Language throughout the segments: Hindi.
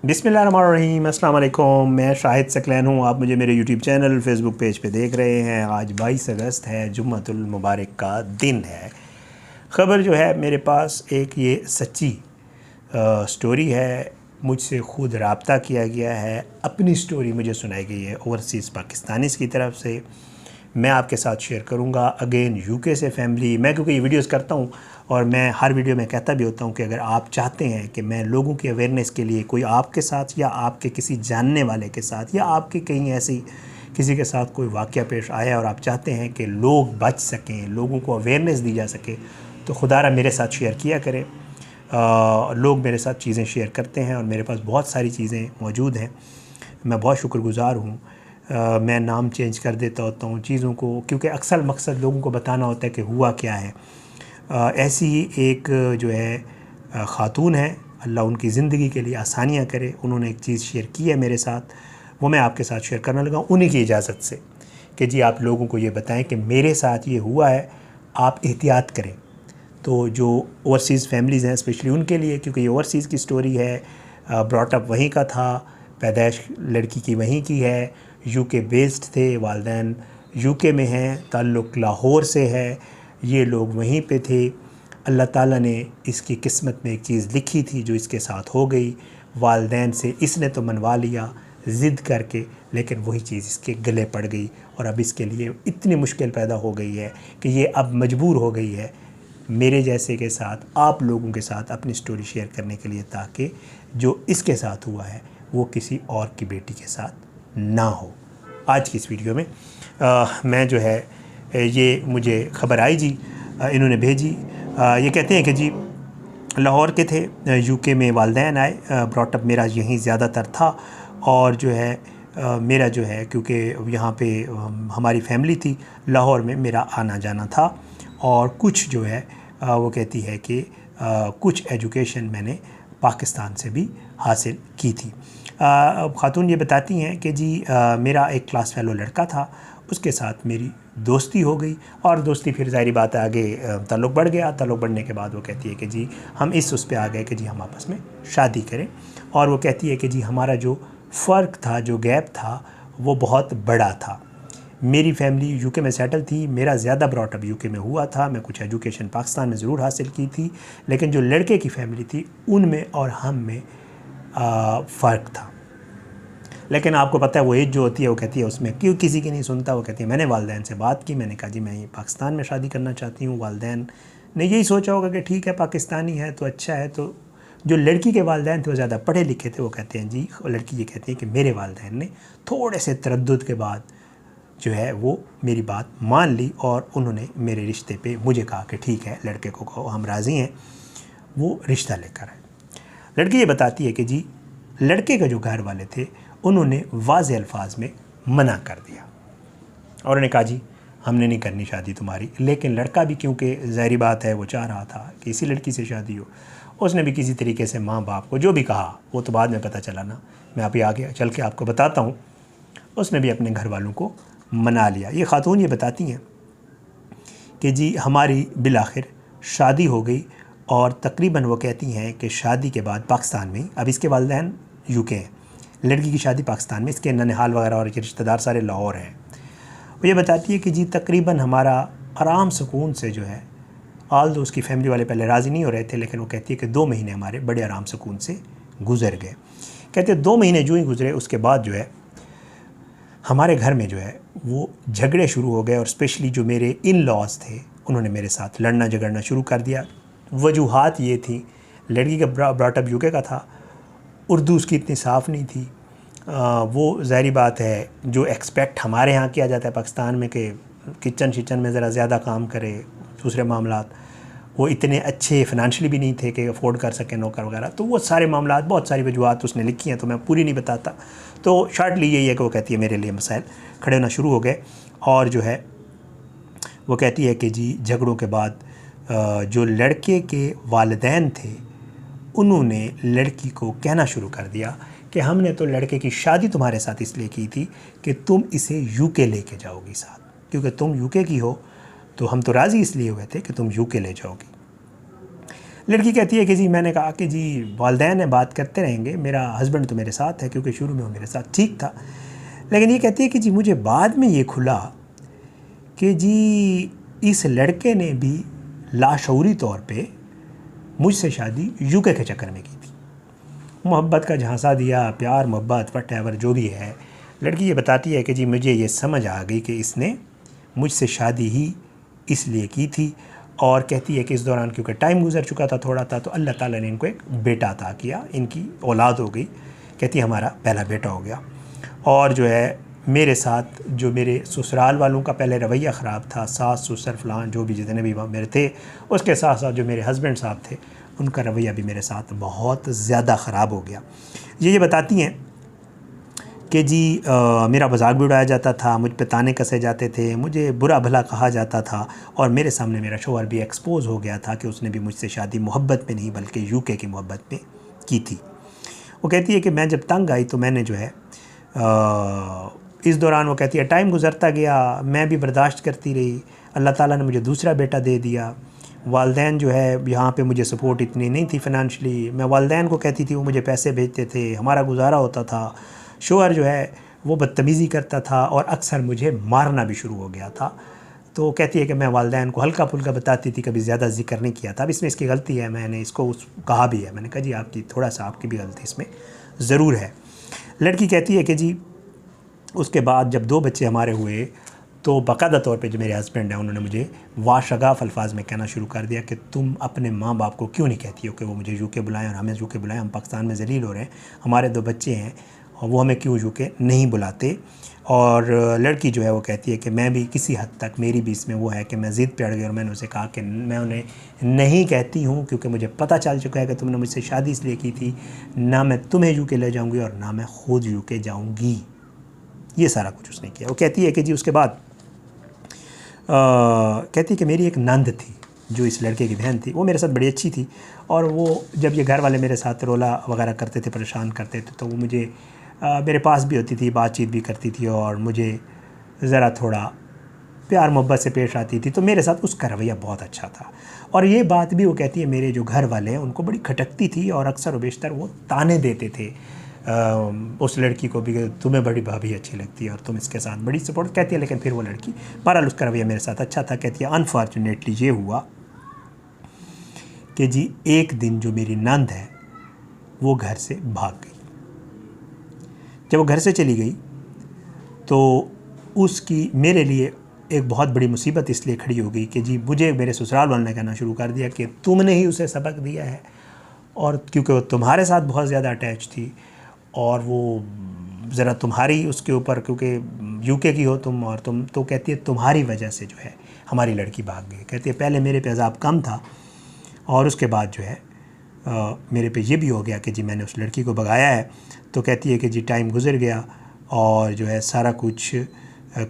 बिस्मिल्लाहिर्रहमानिर्रहीम, अस्सलाम वालेकुम। मैं शाहिद सकलैन हूँ। आप मुझे मेरे यूट्यूब चैनल फेसबुक पेज पे देख रहे हैं। आज 22 अगस्त है, जुम्मतुल मुबारक का दिन है। ख़बर जो है मेरे पास एक ये सच्ची स्टोरी है। मुझसे ख़ुद रब्ता किया गया है, अपनी स्टोरी मुझे सुनाई गई है ओवरसीज़ पाकिस्तानीज़ की तरफ से। मैं आपके साथ शेयर करूंगा अगेन यूके से फैमिली। मैं क्योंकि ये वीडियोस करता हूं और मैं हर वीडियो में कहता भी होता हूं कि अगर आप चाहते हैं कि मैं लोगों की अवेयरनेस के लिए कोई आपके साथ या आपके किसी जानने वाले के साथ या आपके कहीं ऐसी किसी के साथ कोई वाक़या पेश आया और आप चाहते हैं कि लोग बच सकें, लोगों को अवेयरनेस दी जा सके, तो खुदारा मेरे साथ शेयर किया करें। लोग मेरे साथ चीज़ें शेयर करते हैं और मेरे पास बहुत सारी चीज़ें मौजूद हैं। मैं बहुत शुक्रगुज़ार हूँ। मैं नाम चेंज कर देता होता हूँ चीज़ों को, क्योंकि अक्सर मकसद लोगों को बताना होता है कि हुआ क्या है। ऐसी ही एक जो है ख़ातून है, अल्लाह उनकी ज़िंदगी के लिए आसानियाँ करे। उन्होंने एक चीज़ शेयर की है मेरे साथ, वो मैं आपके साथ शेयर करने लगा उन्हीं की इजाज़त से कि जी आप लोगों को ये बताएं कि मेरे साथ ये हुआ है, आप एहतियात करें। तो जो ओवरसीज़ फैमिलीज़ हैं स्पेशली उनके लिए, क्योंकि ये ओवरसीज़ की स्टोरी है। ब्रॉटअप वहीं का था, पैदाइश लड़की की वहीं की है, यूके बेस्ड थे, वालदैन यूके में हैं, ताल्लुक़ लाहौर से है, ये लोग वहीं पे थे। अल्लाह ताला ने इसकी किस्मत में एक चीज़ लिखी थी जो इसके साथ हो गई। वालदैन से इसने तो मनवा लिया ज़िद करके, लेकिन वही चीज़ इसके गले पड़ गई और अब इसके लिए इतनी मुश्किल पैदा हो गई है कि ये अब मजबूर हो गई है मेरे जैसे के साथ, आप लोगों के साथ अपनी स्टोरी शेयर करने के लिए, ताकि जो इसके साथ हुआ है वो किसी और की बेटी के साथ ना हो। आज की इस वीडियो में मैं जो है ये मुझे ख़बर आई जी, इन्होंने भेजी। ये कहते हैं कि जी लाहौर के थे, यूके में वालदैन आए। ब्रॉटअप मेरा यहीं ज़्यादातर था और जो है मेरा जो है क्योंकि यहाँ पे हमारी फैमिली थी, लाहौर में मेरा आना जाना था। और कुछ जो है वो कहती है कि कुछ एजुकेशन मैंने पाकिस्तान से भी हासिल की थी। ख़ातून ये बताती हैं कि जी मेरा एक क्लास फेलो लड़का था, उसके साथ मेरी दोस्ती हो गई और दोस्ती फिर ज़ाहिर बात है आगे ताल्लुक़ बढ़ गया। ताल्लुक़ बढ़ने के बाद वो कहती है कि जी हम उस पे आ गए कि जी हम आपस में शादी करें। और वो कहती है कि जी हमारा जो फ़र्क था, जो गैप था, वो बहुत बड़ा था। मेरी फैमिली यूके में सेटल थी, मेरा ज़्यादा ब्रॉटअप यूके में हुआ था। मैं कुछ एजुकेशन पाकिस्तान में ज़रूर हासिल की थी, लेकिन जो लड़के की फैमिली थी उनमें और हम में फ़र्क था। लेकिन आपको पता है वो एज जो होती है, वो कहती है उसमें क्यों किसी की नहीं सुनता। वो कहती है मैंने वालदैन से बात की, मैंने कहा जी मैं ये पाकिस्तान में शादी करना चाहती हूँ। वालदैन ने यही सोचा होगा कि ठीक है पाकिस्तानी है तो अच्छा है। तो जो लड़की के वालदैन थे वो ज़्यादा पढ़े लिखे थे। वो कहते हैं जी, लड़की ये कहती है कि मेरे वालदैन ने थोड़े से तरद्दुद के बाद जो है वो मेरी बात मान ली और उन्होंने मेरे रिश्ते पे मुझे कहा कि ठीक है लड़के को कहो हम राज़ी हैं, वो रिश्ता लेकर आए। लड़की ये बताती है कि जी लड़के के जो घर वाले थे उन्होंने वाज़े अल्फाज में मना कर दिया और उन्होंने कहा जी हमने नहीं करनी शादी तुम्हारी। लेकिन लड़का भी क्योंकि ज़ाहिर बात है वो चाह रहा था कि इसी लड़की से शादी हो, उसने भी किसी तरीके से माँ बाप को जो भी कहा, वो तो बाद में पता चला ना, मैं अभी आगे चल के आपको बताता हूँ, उसने भी अपने घर वालों को मना लिया। ये ख़ातून ये बताती हैं कि जी हमारी बिलाखिर शादी हो गई और तकरीबन वो कहती हैं कि शादी के बाद पाकिस्तान में, अब इसके वालिदैन यूके हैं, लड़की की शादी पाकिस्तान में, इसके ननिहाल वगैरह और रिश्तेदार सारे लाहौर हैं। वो ये बताती है कि जी तकरीबन हमारा आराम सुकून से जो है, आल दो उसकी फैमिली वाले पहले राज़ी नहीं हो रहे थे, लेकिन वो कहती है कि 2 महीने हमारे बड़े आराम सुकून से गुजर गए। कहते हैं 2 महीने जो ही गुजरे उसके बाद जो है हमारे घर में जो है वो झगड़े शुरू हो गए और स्पेशली जो मेरे इन लॉज थे उन्होंने मेरे साथ लड़ना झगड़ना शुरू कर दिया। वजूहात ये थी, लड़की का ब्रॉटअप यूके का था, उर्दू उसकी इतनी साफ़ नहीं थी। वो ज़ाहिर बात है जो एक्सपेक्ट हमारे यहाँ किया जाता है पाकिस्तान में कि किचन में ज़रा ज़्यादा काम करे, दूसरे मामलात वो इतने अच्छे फ़ाइनेंशियली भी नहीं थे कि अफोर्ड कर सकें नौकर वगैरह। तो वो सारे मामलात, बहुत सारी वजूहात उसने लिखी हैं, तो मैं पूरी नहीं बताता। तो शॉर्टली यही है कि वो कहती है मेरे लिए मसाइल खड़े होना शुरू हो गए और जो है वो कहती है कि जी झगड़ों के बाद जो लड़के के वालिदैन थे उन्होंने लड़की को कहना शुरू कर दिया कि हमने तो लड़के की शादी तुम्हारे साथ इसलिए की थी कि तुम इसे यूके लेके जाओगी साथ, क्योंकि तुम यूके की हो, तो हम तो राज़ी इसलिए हुए थे कि तुम यूके ले जाओगी। लड़की कहती है कि जी मैंने कहा कि जी वालिदैन है, बात करते रहेंगे, मेरा हस्बैंड तो मेरे साथ है, क्योंकि शुरू में वो मेरे साथ ठीक था। लेकिन ये कहती है कि जी मुझे बाद में ये खुला कि जी इस लड़के ने भी लाशऊरी तौर पे मुझसे शादी यूके के चक्कर में की थी। मोहब्बत का झांसा दिया, प्यार मोहब्बत वट जो भी है। लड़की ये बताती है कि जी मुझे ये समझ आ गई कि इसने मुझसे शादी ही इसलिए की थी, और कहती है कि इस दौरान क्योंकि टाइम गुजर चुका था थोड़ा था, तो अल्लाह ताला ने इनको एक बेटा अता किया, इनकी औलाद हो गई। कहती है हमारा पहला बेटा हो गया। और जो है मेरे साथ जो मेरे ससुराल वालों का पहले रवैया ख़राब था, सास ससुर फलान जो भी जितने भी मेरे थे, उसके साथ साथ जो मेरे हस्बैंड साहब थे उनका रवैया भी मेरे साथ बहुत ज़्यादा ख़राब हो गया। ये बताती हैं कि जी मेरा मजाक भी उड़ाया जाता था, मुझ पे ताने कसे जाते थे, मुझे बुरा भला कहा जाता था, और मेरे सामने मेरा शौहर भी एक्सपोज हो गया था कि उसने भी मुझसे शादी मोहब्बत में नहीं बल्कि यूके की मोहब्बत में की थी। वो कहती है कि मैं जब तंग आई तो मैंने जो है इस दौरान वो कहती है टाइम गुज़रता गया, मैं भी बर्दाश्त करती रही, अल्लाह ताला ने मुझे दूसरा बेटा दे दिया। वालिदैन जो है यहाँ पे मुझे सपोर्ट इतनी नहीं थी फ़ाइनेंशली, मैं वालिदैन को कहती थी, वो मुझे पैसे भेजते थे, हमारा गुजारा होता था। शौहर जो है वो बदतमीज़ी करता था और अक्सर मुझे मारना भी शुरू हो गया था। तो कहती है कि मैं वालिदैन को हल्का फुल्का बताती थी, कभी ज़्यादा ज़िक्र नहीं किया था। अब इसमें इसकी गलती है, मैंने इसको कहा भी है, मैंने कहा जी आपकी थोड़ा सा आपकी भी गलती इसमें ज़रूर है। लड़की कहती है कि जी उसके बाद जब 2 बच्चे हमारे हुए तो बाकायदा तौर पे जो मेरे हस्बैंड हैं उन्होंने मुझे वाशगाफ अल्फाज में कहना शुरू कर दिया कि तुम अपने माँ बाप को क्यों नहीं कहती हो कि वो मुझे यूके बुलाएं और हमें यूके बुलाएं, हम पाकिस्तान में ज़लील हो रहे हैं, हमारे 2 बच्चे हैं और वो हमें क्यों यूके नहीं बुलाते। और लड़की जो है वो कहती है कि मैं भी किसी हद तक मेरी भी इसमें वो है कि मैं ज़िद पे अड़ गई और मैंने उसे कहा कि मैं उन्हें नहीं कहती हूँ, क्योंकि मुझे पता चल चुका है कि तुमने मुझसे शादी इसलिए की थी, ना मैं तुम्हें यूके ले जाऊँगी और ना मैं खुद यूके जाऊँगी। ये सारा कुछ उसने किया। वो कहती है कि जी उसके बाद कहती है कि मेरी एक नंद थी जो इस लड़के की बहन थी, वो मेरे साथ बड़ी अच्छी थी, और वो जब ये घर वाले मेरे साथ रोला वगैरह करते थे, परेशान करते थे, तो वो मुझे मेरे पास भी होती थी, बातचीत भी करती थी और मुझे ज़रा थोड़ा प्यार मोहब्बत से पेश आती थी। तो मेरे साथ उसका रवैया बहुत अच्छा था। और ये बात भी वो कहती है मेरे जो घर वाले हैं उनको बड़ी खटकती थी और अक्सर व बेशतर वो ताने देते थे उस लड़की को भी, तुम्हें बड़ी भाभी अच्छी लगती है और तुम इसके साथ बड़ी सपोर्ट, कहती है। लेकिन फिर वो लड़की बहरहाल उसका रवैया मेरे साथ अच्छा था। कहती है अनफॉर्चुनेटली ये हुआ कि जी एक दिन जो मेरी नंद है वो घर से भाग गई। जब वो घर से चली गई तो उसकी मेरे लिए एक बहुत बड़ी मुसीबत इसलिए खड़ी हो गई कि जी मुझे मेरे ससुराल वालों ने कहना शुरू कर दिया कि तुमने ही उसे सबक दिया है, और क्योंकि वो तुम्हारे साथ बहुत ज़्यादा अटैच थी और वो ज़रा तुम्हारी उसके ऊपर, क्योंकि यूके की हो तुम और तुम, तो कहती है तुम्हारी वजह से जो है हमारी लड़की भाग गई। कहती है पहले मेरे पे अज़ाब कम था और उसके बाद जो है मेरे पे ये भी हो गया कि जी मैंने उस लड़की को भगाया है। तो कहती है कि जी टाइम गुज़र गया और जो है सारा कुछ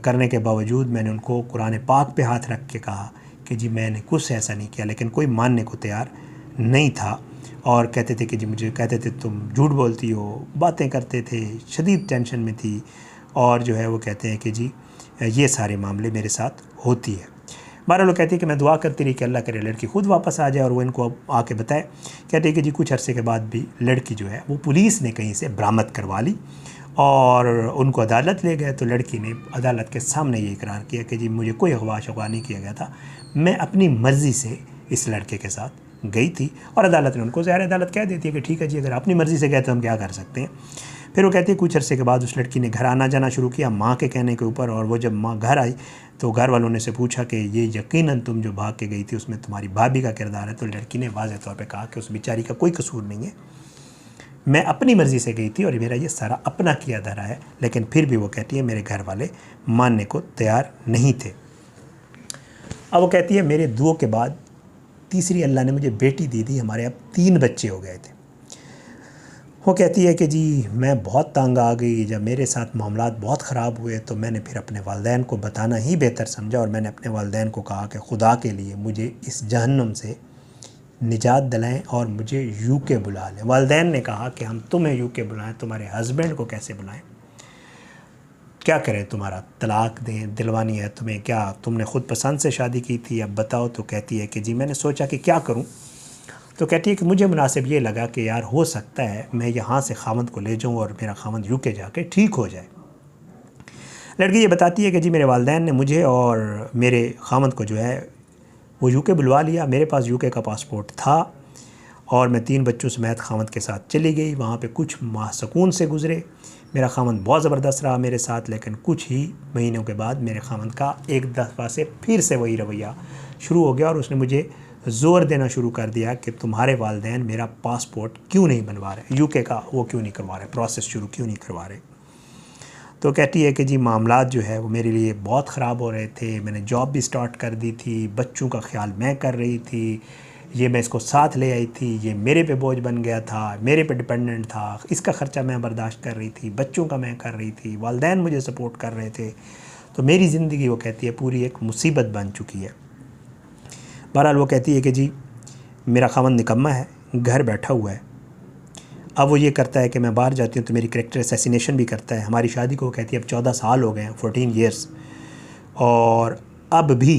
करने के बावजूद मैंने उनको कुरान पाक पे हाथ रख के कहा कि जी मैंने कुछ ऐसा नहीं किया, लेकिन कोई मानने को तैयार नहीं था। और कहते थे कि जी मुझे कहते थे तुम झूठ बोलती हो, बातें करते थे, शदीद टेंशन में थी। और जो है वो कहते हैं कि जी ये सारे मामले मेरे साथ होती है। बहरहाल वो कहती है कि मैं दुआ करती रही कि अल्लाह करे लड़की खुद वापस आ जाए और वो इनको आके बताए। कहते हैं कि जी कुछ अरसे के बाद भी लड़की जो है वो पुलिस ने कहीं से बरामद करवा ली और उनको अदालत ले गए। तो लड़की ने अदालत के सामने ये इकरार किया कि जी मुझे कोई अगवा शगवा नहीं किया गया था, मैं अपनी मर्ज़ी से इस लड़के के साथ गई थी। और अदालत ने उनको, ज़ाहिर अदालत कह देती है कि ठीक है जी अगर अपनी मर्ज़ी से गए तो हम क्या कर सकते हैं। फिर वो कहती है कुछ अरसे के बाद उस लड़की ने घर आना जाना शुरू किया माँ के कहने के ऊपर। और वो जब माँ घर आई तो घर वालों ने से पूछा कि ये यकीनन तुम जो भाग के गई थी उसमें तुम्हारी भाभी का किरदार है। तो लड़की ने वाज़ेह तौर पे कहा कि उस बेचारी का कोई कसूर नहीं है, मैं अपनी मर्ज़ी से गई थी और मेरा ये सारा अपना किया धरा है। लेकिन फिर भी वो कहती है मेरे घर वाले मानने को तैयार नहीं थे। अब वो कहती है मेरे दुआ के बाद तीसरी अल्लाह ने मुझे बेटी दे दी, हमारे अब 3 बच्चे हो गए थे। वो कहती है कि जी मैं बहुत तंग आ गई, जब मेरे साथ मामलात बहुत ख़राब हुए तो मैंने फिर अपने वालिदैन को बताना ही बेहतर समझा और मैंने अपने वालिदैन को कहा कि खुदा के लिए मुझे इस जहन्नुम से निजात दिलाएं और मुझे यूके बुला लें। वालिदैन ने कहा कि हम तुम्हें यूके बुलाएं, तुम्हारे हस्बैंड को कैसे बुलाएं, क्या करें, तुम्हारा तलाक दें, दिलवानी है तुम्हें, क्या तुमने ख़ुद पसंद से शादी की थी, अब बताओ। तो कहती है कि जी मैंने सोचा कि क्या करूं, तो कहती है कि मुझे मुनासिब ये लगा कि यार हो सकता है मैं यहाँ से खामद को ले जाऊँ और मेरा खामद यूके जाके ठीक हो जाए। लड़की ये बताती है कि जी मेरे वालिदैन ने मुझे और मेरे खामद को जो है वो यूके बुलवा लिया। मेरे पास यूके का पासपोर्ट था और मैं 3 बच्चों समेत खामद के साथ चली गई। वहाँ पे कुछ माह सुकून से गुज़रे। मेरा खामद बहुत ज़बरदस्त रहा मेरे साथ, लेकिन कुछ ही महीनों के बाद मेरे खामद का एक दफ़ा से फिर से वही रवैया शुरू हो गया और उसने मुझे ज़ोर देना शुरू कर दिया कि तुम्हारे वालिदैन मेरा पासपोर्ट क्यों नहीं बनवा रहे, यूके का वो क्यों नहीं करवा रहे, प्रोसेस शुरू क्यों नहीं करवा रहे। तो कहती है कि जी मामलात जो है वो मेरे लिए बहुत ख़राब हो रहे थे। मैंने जॉब भी स्टार्ट कर दी थी, बच्चों का ख्याल मैं कर रही थी, ये मैं इसको साथ ले आई थी, ये मेरे पे बोझ बन गया था, मेरे पे डिपेंडेंट था, इसका ख़र्चा मैं बर्दाश्त कर रही थी, बच्चों का मैं कर रही थी, वालिदैन मुझे सपोर्ट कर रहे थे। तो मेरी ज़िंदगी वो कहती है पूरी एक मुसीबत बन चुकी है। बहरहाल वो कहती है कि जी मेरा खामद निकम्मा है, घर बैठा हुआ है। अब वो ये करता है कि मैं बाहर जाती हूँ तो मेरी कैरेक्टर असैसिनेशन भी करता है। हमारी शादी को कहती है अब 14 साल हो गए हैं, 14 ईयर्स, और अब भी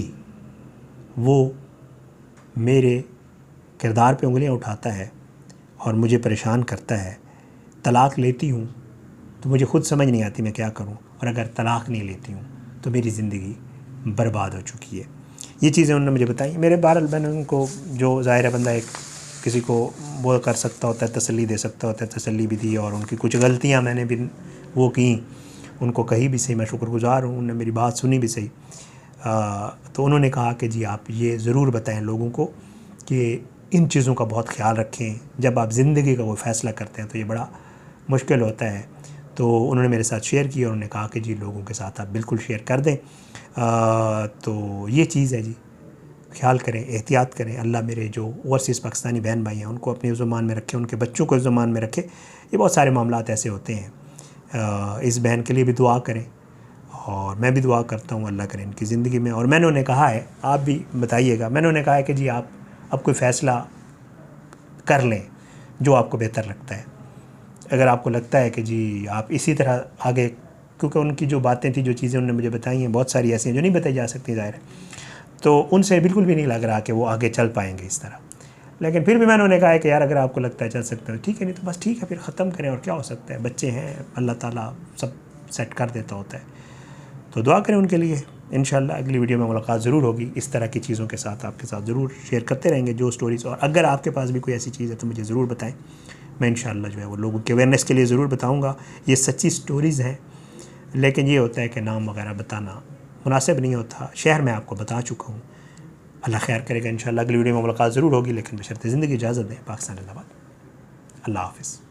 वो मेरे किरदार पे उंगलियां उठाता है और मुझे परेशान करता है। तलाक़ लेती हूँ तो मुझे ख़ुद समझ नहीं आती मैं क्या करूँ, और अगर तलाक़ नहीं लेती हूँ तो मेरी ज़िंदगी बर्बाद हो चुकी है। ये चीज़ें उन्होंने मुझे बताई। मेरे बहरहाल मैंने उनको, जो ज़ाहिर है बंदा एक किसी को वो कर सकता होता है, तसल्ली दे सकता होता है, तसल्ली भी दी, और उनकी कुछ गलतियाँ मैंने भी वो की, उनको कही भी सही, मैं शुक्रगुज़ार हूँ, उन्होंने मेरी बात सुनी भी सही। तो उन्होंने कहा कि जी आप ये ज़रूर बताएं लोगों को कि इन चीज़ों का बहुत ख्याल रखें, जब आप ज़िंदगी का कोई फ़ैसला करते हैं तो ये बड़ा मुश्किल होता है। तो उन्होंने मेरे साथ शेयर किया और उन्होंने कहा कि जी लोगों के साथ आप बिल्कुल शेयर कर दें। तो ये चीज़ है जी, ख्याल करें, एहतियात करें। अल्लाह मेरे जो ओवरसीज़ पाकिस्तानी बहन भाई हैं उनको अपने ज़ुबान में रखे, उनके बच्चों को ज़ुबान में रखे। ये बहुत सारे मामलात ऐसे होते हैं। इस बहन के लिए भी दुआ करें और मैं भी दुआ करता हूँ, अल्लाह करें इनकी ज़िंदगी में। और मैंने उन्हें कहा है, आप भी बताइएगा, मैंने उन्हें कहा है कि जी आप अब कोई फ़ैसला कर लें जो आपको बेहतर लगता है। अगर आपको लगता है कि जी आप इसी तरह आगे, क्योंकि उनकी जो बातें थी, जो चीज़ें उन्होंने मुझे बताई हैं, बहुत सारी ऐसी हैं जो नहीं बताई जा सकती ज़ाहिर है, तो उनसे बिल्कुल भी नहीं लग रहा कि वो आगे चल पाएंगे इस तरह। लेकिन फिर भी मैंने उन्हें कहा है कि यार अगर आपको लगता है चल सकते हो ठीक है, नहीं तो बस ठीक है, फिर ख़त्म करें, और क्या हो सकता है, बच्चे हैं, अल्लाह ताला सब सेट कर देता होता है। तो दुआ करें उनके लिए। इंशाल्लाह अगली वीडियो में मुलाकात ज़रूर होगी। इस तरह की चीज़ों के साथ आपके साथ ज़रूर शेयर करते रहेंगे जो स्टोरीज़, और अगर आपके पास भी कोई ऐसी चीज़ है तो मुझे ज़रूर बताएं। मैं इंशाल्लाह जो है वो लोगों के अवेयरनेस के लिए ज़रूर बताऊँगा। ये सच्ची स्टोरीज़ हैं, लेकिन ये होता है कि नाम वगैरह बताना मुनासिब नहीं होता। शहर में आपको बता चुका हूँ। अल्लाह खैर करेगा। इंशाल्लाह अगली वीडियो में मुलाकात ज़रूर होगी, लेकिन बशर्ते ज़िंदगी इजाज़त दें। पाकिस्तान जिंदाबाद। अल्लाह हाफ़िज़।